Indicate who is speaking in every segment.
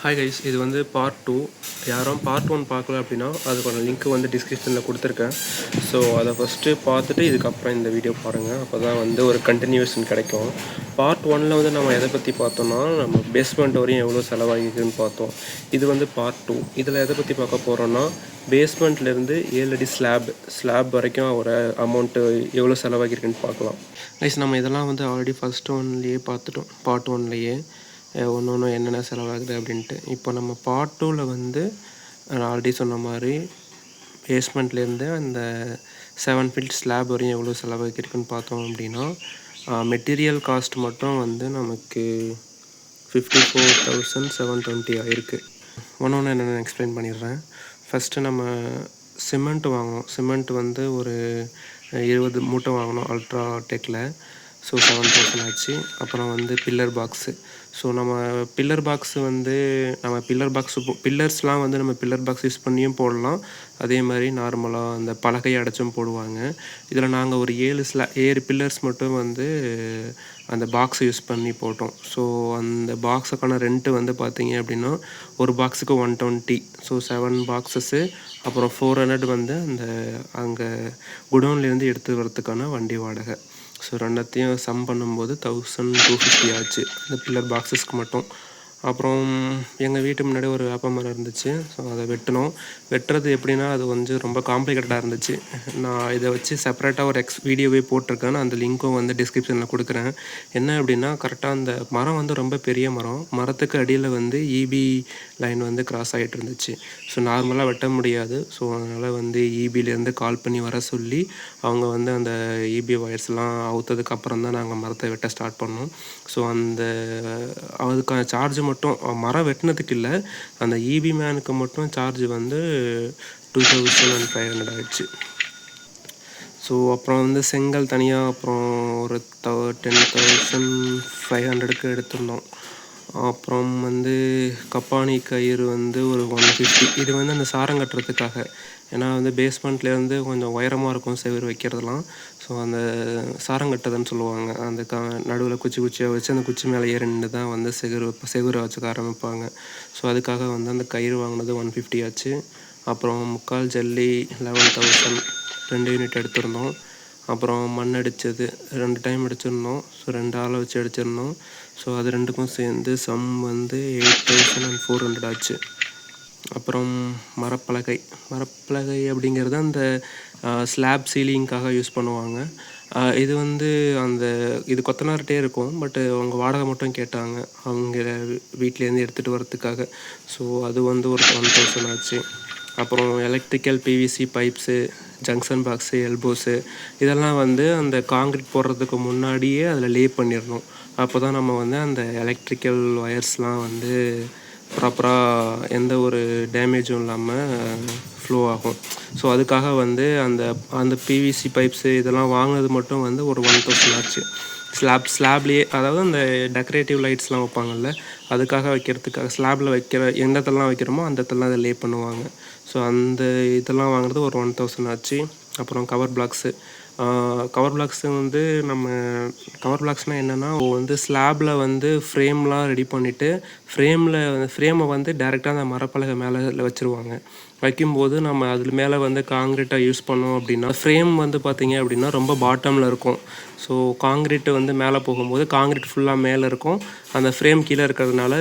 Speaker 1: Hi guys, இது வந்து part 2. யாரும் பார்ட் 1 பார்க்கல அப்படின்னா அதுக்கான லிங்க் வந்து டிஸ்கிரிப்ஷனில் கொடுத்துருக்கேன். ஸோ அதை ஃபஸ்ட்டு பார்த்துட்டு இதுக்கப்புறம் இந்த வீடியோ பாருங்கள். அப்போ தான் வந்து ஒரு கண்டினியூஷன் கிடைக்கும். பார்ட் 1ல் வந்து நம்ம எதை பற்றி பார்த்தோம்னா, நம்ம பேஸ்மெண்ட் வரையும் எவ்வளோ செலவாகிக்குதுன்னு பார்த்தோம். இது வந்து பார்ட் 2. இதில் எதை பற்றி பார்க்க போகிறோன்னா, பேஸ்மெண்ட்லேருந்து 7 அடி ஸ்லாப் வரைக்கும் ஒரு அமௌண்ட்டு எவ்வளோ செலவாகிருக்குன்னு பார்க்கலாம். கைஸ், நம்ம இதெல்லாம் வந்து ஆல்ரெடி ஃபஸ்ட் ஒன்லேயே பார்த்துட்டோம். பார்ட் 1லேயே ஒன்று என்னென்ன செலவாகுது அப்படின்ட்டு. இப்போ நம்ம பார்ட் 2ல் வந்து நான் ஆல்ரெடி சொன்ன மாதிரி பேஸ்மெண்ட்லேருந்து அந்த 7 ஃபீட் ஸ்லாப் வரையும் எவ்வளோ செலவாகிருக்குன்னு பார்த்தோம் அப்படின்னா, மெட்டீரியல் காஸ்ட் மட்டும் வந்து நமக்கு 54,720 ஆயிருக்கு. ஒன்று என்னென்னு எக்ஸ்பிளைன் பண்ணிடுறேன். ஃபஸ்ட்டு நம்ம சிமெண்ட் வாங்கினோம். சிமெண்ட் வந்து ஒரு 20 மூட்டை வாங்கினோம் அல்ட்ரா டெக்கில். ஸோ 7,000 ஆச்சு. அப்புறம் வந்து பில்லர் பாக்ஸு. ஸோ நம்ம பில்லர் பில்லர்ஸ்லாம் வந்து நம்ம பில்லர் பாக்ஸ் யூஸ் பண்ணியும் போடலாம். அதே மாதிரி நார்மலாக அந்த பலகை அடைச்சும் போடுவாங்க. இதில் நாங்கள் ஒரு 7 பில்லர்ஸ் மட்டும் வந்து அந்த பாக்ஸை யூஸ் பண்ணி போட்டோம். ஸோ அந்த பாக்ஸுக்கான ரெண்ட்டு வந்து பார்த்திங்க அப்படின்னா, ஒரு பாக்ஸுக்கு 120. ஸோ 7 பாக்ஸஸ்ஸு அப்புறம் 400 வந்து அங்கே குடோன்லேருந்து எடுத்து வரத்துக்கான வண்டி வாடகை. ஸோ ரெண்டத்தையும் சம் பண்ணும்போது 1,250 ஆச்சு அந்த பில்லர் பாக்ஸஸ்க்கு மட்டும். அப்புறம் எங்கள் வீட்டு முன்னாடி ஒரு வேப்ப மரம் இருந்துச்சு. ஸோ அதை வெட்டுறது எப்படின்னா, அது கொஞ்சம் ரொம்ப காம்ப்ளிகேட்டடாக இருந்துச்சு. நான் இதை வச்சு செப்பரேட்டாக ஒரு வீடியோவே போட்டிருக்கேன். அந்த லிங்க்கும் வந்து டிஸ்கிரிப்ஷனில் கொடுக்குறேன். என்ன அப்படின்னா, கரெக்டாக அந்த மரம் வந்து ரொம்ப பெரிய மரம். மரத்துக்கு அடியில் வந்து இபி லைன் வந்து கிராஸ் ஆகிட்டு இருந்துச்சு. ஸோ நார்மலாக வெட்ட முடியாது. ஸோ அதனால் வந்து இபிலேருந்து கால் பண்ணி வர சொல்லி அவங்க வந்து அந்த இபி ஒயர்ஸ்லாம் அவுத்ததுக்கப்புறம் தான் நாங்கள் மரத்தை வெட்ட ஸ்டார்ட் பண்ணோம். ஸோ அதுக்கான சார்ஜ் மட்டும் மரம் வெட்டினதுக்கு இல்லை, அந்த இபி மேனுக்கு மட்டும் சார்ஜ் வந்து 2,500 ஆயிடுச்சு. ஸோ அப்புறம் வந்து செங்கல் தனியாக அப்புறம் ஒரு 10,500க்கு எடுத்திருந்தோம். அப்புறம் வந்து கப்பானி கயிறு வந்து ஒரு 150. இது வந்து அந்த சாரம் கட்டுறதுக்காக. ஏன்னா வந்து பேஸ்மெண்ட்லேருந்து கொஞ்சம் உயரமாக இருக்கும் செவுரு வைக்கிறதுலாம். ஸோ அந்த சாரம் கட்டுறதுன்னு சொல்லுவாங்க. அந்த நடுவில் குச்சியாக வச்சு அந்த குச்சி மேலே ஏறி நின்று தான் வந்து செவுரை வச்சுக்க ஆரம்பிப்பாங்க. ஸோ அதுக்காக வந்து அந்த கயிறு வாங்கினது 150 ஆச்சு. அப்புறம் முக்கால் ஜல்லி 11,000 2 யூனிட் எடுத்திருந்தோம். அப்புறம் மண் அடித்தது 2 டைம் அடிச்சிருந்தோம். ஸோ 2 ஆளை வச்சு அடிச்சிருந்தோம். ஸோ அது ரெண்டுக்கும் சேர்ந்து சம் வந்து 8,400 ஆச்சு. அப்புறம் மரப்பலகை அப்படிங்கிறது அந்த ஸ்லாப் சீலிங்காக யூஸ் பண்ணுவாங்க. இது வந்து இது கொத்தனார்கிட்டே இருக்கும். பட்டு அவங்க வாடகை மட்டும் கேட்டாங்க அவங்க வீட்டிலேருந்து எடுத்துகிட்டு வரத்துக்காக. ஸோ அது வந்து ஒரு 1,000 ஆச்சு. அப்புறம் electrical PVC pipes, junction box, elbows இதெல்லாம் வந்து அந்த காங்கிரீட் போடுறதுக்கு முன்னாடியே அதில் லே பண்ணிடணும். அப்போ தான் நம்ம வந்து அந்த எலக்ட்ரிக்கல் ஒயர்ஸ்லாம் வந்து ப்ராப்பராக எந்த ஒரு டேமேஜும் இல்லாமல் ஃப்ளோ ஆகும். ஸோ அதுக்காக வந்து அந்த பிவிசி பைப்ஸு இதெல்லாம் வாங்கினது மட்டும் வந்து ஒரு 1,000 ஆச்சு. ஸ்லாப்லேயே, அதாவது அந்த டெக்கரேட்டிவ் லைட்ஸ்லாம் வைப்பாங்கள்ல, அதுக்காக வைக்கிறதுக்காக ஸ்லாபில் எந்த இடத்துலலாம் வைக்கிறோமோ அந்த இடத்துலலாம் அதை லே பண்ணுவாங்க. ஸோ அந்த இதெல்லாம் வாங்குறது ஒரு 1,000 ஆச்சு. அப்புறம் கவர் பிளாக்ஸு வந்து நம்ம கவர் பிளாக்ஸ்னால் என்னென்னா, வந்து ஸ்லாபில் வந்து ஃப்ரேம்லாம் ரெடி பண்ணிவிட்டு ஃப்ரேமை வந்து டேரெக்டாக அந்த மரப்பலகை மேலே வச்சுருவாங்க. வைக்கும்போது நம்ம அதில் மேலே வந்து காங்கிரீட்டை யூஸ் பண்ணோம் அப்படின்னா, ஃப்ரேம் வந்து பார்த்திங்க அப்படின்னா ரொம்ப பாட்டமில் இருக்கும். ஸோ காங்கிரீட்டு வந்து மேலே போகும்போது காங்கிரீட் ஃபுல்லாக மேலே இருக்கும். அந்த ஃப்ரேம் கீழே இருக்கிறதுனால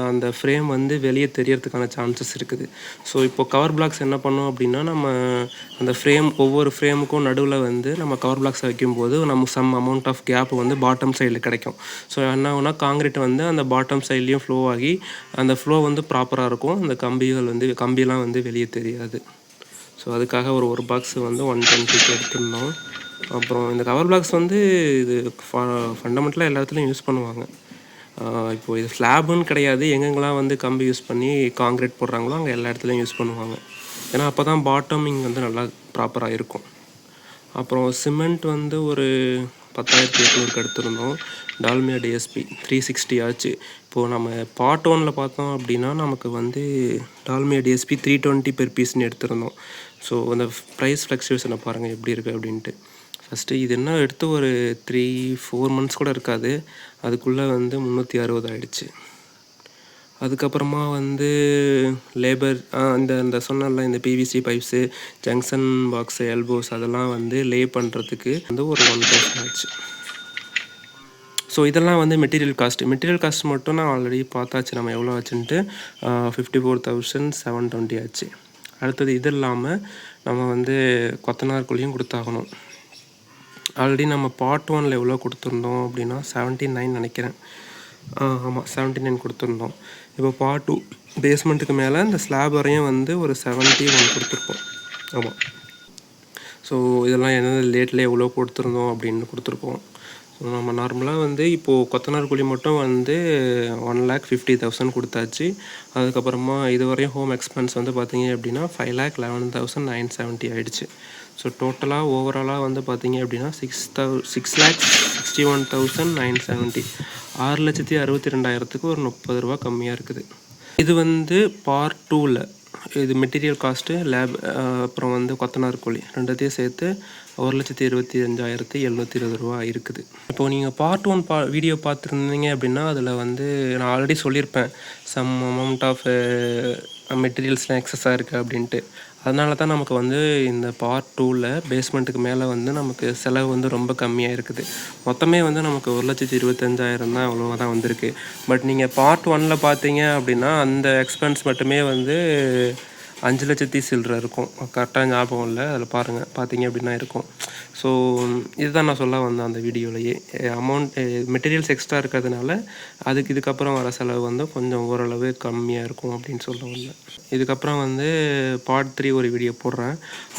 Speaker 1: அந்த ஃப்ரேம் வந்து வெளியே தெரியறதுக்கான சான்சஸ் இருக்குது. ஸோ இப்போ கவர் பிளாக்ஸ் என்ன பண்ணோம் அப்படின்னா, நம்ம அந்த ஒவ்வொரு ஃப்ரேமுக்கும் நடுவில் வந்து நம்ம கவர் பிளாக்ஸை வைக்கும்போது நம்ம சம் அமௌண்ட் ஆஃப் கேப் வந்து பாட்டம் சைடில் கிடைக்கும். ஸோ என்ன ஆகுனா, காங்கிரீட் வந்து அந்த பாட்டம் சைட்லேயும் ஃப்ளோ ஆகி அந்த ஃப்ளோ வந்து ப்ராப்பராக இருக்கும். அந்த கம்பிலாம் வந்து வெளியே தெரியாது. ஸோ அதுக்காக ஒரு பாக்ஸ் வந்து 120க்கு எடுத்துருந்தோம். அப்புறம் இந்த கவர் பிளாக்ஸ் வந்து இது ஃபண்டமெண்டலாக எல்லா இடத்துலையும் யூஸ் பண்ணுவாங்க. இப்போது இது ஸ்லாபுன்னு கிடையாது. எங்கெங்கெல்லாம் வந்து கம்பி யூஸ் பண்ணி காங்கிரீட் போடுறாங்களோ அங்கே எல்லா இடத்துலையும் யூஸ் பண்ணுவாங்க. ஏன்னா அப்போ தான் பாட்டமிங் வந்து நல்லா ப்ராப்பராக இருக்கும். அப்புறம் சிமெண்ட் வந்து ஒரு 10,800க்கு எடுத்திருந்தோம். டால்மியா டிஎஸ்பி 360 ஆச்சு. இப்போது நம்ம பார்ட் 1ல் பார்த்தோம் அப்படின்னா, நமக்கு வந்து டால்மியா டிஎஸ்பி 320 பெர் பீஸ்ன்னு எடுத்திருந்தோம். ஸோ அந்த ப்ரைஸ் ஃப்ளக்சுவேஷனை பாருங்கள் எப்படி இருக்குது அப்படின்ட்டு. ஃபஸ்ட்டு இது என்ன எடுத்து ஒரு 3-4 மந்த்ஸ் கூட இருக்காது. அதுக்குள்ளே வந்து 360 ஆகிடுச்சு. அதுக்கப்புறமா வந்து லேபர் இந்த சொன்னேன்ல இந்த PVC pipes, junction box, elbows அதெல்லாம் வந்து லே பண்ணுறதுக்கு வந்து ஒரு 1000 ஆச்சு. ஸோ இதெல்லாம் வந்து மெட்டீரியல் காஸ்ட் மட்டும் நான் ஆல்ரெடி பார்த்தாச்சு நம்ம எவ்வளோ ஆச்சுன்ட்டு. 54,720 ஆச்சு. அடுத்தது இது இல்லாமல் நம்ம வந்து கொத்தனார் கூலியும் கொடுத்தாகணும். ஆல்ரெடி நம்ம பார்ட் 1ல் எவ்வளோ கொடுத்துருந்தோம் அப்படின்னா 79 நினைக்கிறேன். ஆமாம் 79 கொடுத்துருந்தோம். இப்போ பார்ட் 2 பேஸ்மெண்ட்டுக்கு மேலே இந்த ஸ்லாப் வரையும் வந்து ஒரு 71 கொடுத்துருப்போம். ஆமாம். ஸோ இதெல்லாம் என்னென்ன லேட்டில் எவ்வளோ கொடுத்துருந்தோம் அப்படின்னு கொடுத்துருப்போம். ஸோ நம்ம நார்மலாக வந்து இப்போது கொத்தனார் கூலி மட்டும் வந்து 1,50,000 கொடுத்தாச்சு. அதுக்கப்புறமா இதுவரையும் ஹோம் எக்ஸ்பென்ஸ் வந்து பார்த்தீங்க அப்படின்னா 5,11,970 ஆகிடுச்சு. ஸோ டோட்டலாக ஓவராலாக வந்து பார்த்தீங்க அப்படின்னா 6,61,970 6,62,000க்கு ஒரு 30 ரூபா கம்மியாக இருக்குது. இது வந்து பார்ட் 2ல் இது மெட்டீரியல் காஸ்ட்டு, அப்புறம் வந்து கொத்தனார் கூலி ரெண்டுத்தையும் சேர்த்து 1,25,720 ரூபா இருக்குது. இப்போது நீங்கள் பார்ட் 1 வீடியோ பார்த்துருந்தீங்க அப்படின்னா அதில் வந்து நான் ஆல்ரெடி சொல்லியிருப்பேன் சம் அமௌண்ட் ஆஃப் மெட்டீரியல்ஸ்லாம் எக்ஸஸாக இருக்குது அப்படின்ட்டு. அதனால தான் நமக்கு வந்து இந்த பார்ட் 2ல் பேஸ்மெண்ட்டுக்கு மேலே வந்து நமக்கு செலவு வந்து ரொம்ப கம்மியாக இருக்குது. மொத்தமே வந்து நமக்கு 1,25,000 தான் அவ்வளோ தான் வந்திருக்கு. பட் நீங்கள் பார்ட் 1ல் பார்த்தீங்க அப்படின்னா அந்த எக்ஸ்பென்ஸ் மட்டுமே வந்து 5,00,000 சில்லற இருக்கும். கரெக்டாக ஞாபகம் இல்லை, அதில் பார்த்தீங்க அப்படின்னா இருக்கும். ஸோ இதுதான் நான் சொல்ல வந்தேன் அந்த வீடியோலையே. மெட்டீரியல்ஸ் எக்ஸ்ட்ரா இருக்கிறதுனால இதுக்கப்புறம் வர செலவு வந்து கொஞ்சம் ஓரளவு கம்மியாக இருக்கும் அப்படின்னு சொல்ல வந்தேன். இதுக்கப்புறம் வந்து பார்ட் 3 ஒரு வீடியோ போடுறேன்.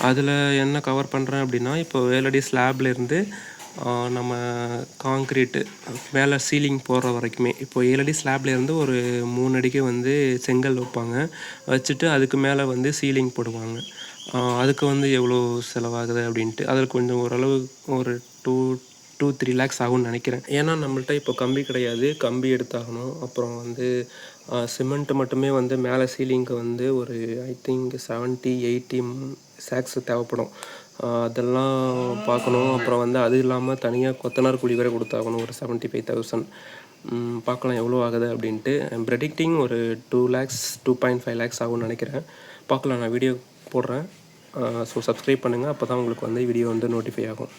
Speaker 1: அதில் என்ன கவர் பண்ணுறேன் அப்படின்னா, இப்போ 7 அடி ஸ்லாப்லேருந்து நம்ம காங்க்ரீட்டு மேலே சீலிங் போடுற வரைக்குமே, இப்போ 7 அடி ஸ்லாப்லேருந்து ஒரு 3 அடிக்கு வந்து செங்கல் வைப்பாங்க. வச்சுட்டு அதுக்கு மேலே வந்து சீலிங் போடுவாங்க. அதுக்கு வந்து எவ்வளோ செலவாகுது அப்படின்ட்டு அதில் கொஞ்சம் ஓரளவு ஒரு 2-3 lakhs ஆகும்னு நினைக்கிறேன். ஏன்னா நம்மள்ட்ட இப்போ கம்பி கிடையாது, கம்பி எடுத்தாகணும். அப்புறம் வந்து சிமெண்ட்டு மட்டுமே வந்து மேலே சீலிங்க்கு வந்து ஒரு ஐ திங்க் 70-80 sacks தேவைப்படும். அதெல்லாம் பார்க்கணும். அப்புறம் வந்து அது இல்லாமல் தனியாக கொத்தனார் கூலி வேறு கொடுத்தாகணும் ஒரு 75,000. பார்க்கலாம் எவ்வளோ ஆகுது அப்படின்ட்டு. ப்ரெடிக்டிங் ஒரு 2 lakhs 2.5 lakhs ஆகும்னு நினைக்கிறேன். பார்க்கலாம், நான் வீடியோ போடுறேன். ஸோ சப்ஸ்கிரைப் பண்ணுங்கள், அப்போ தான் உங்களுக்கு வந்து வீடியோ வந்து நோட்டிஃபை ஆகும்.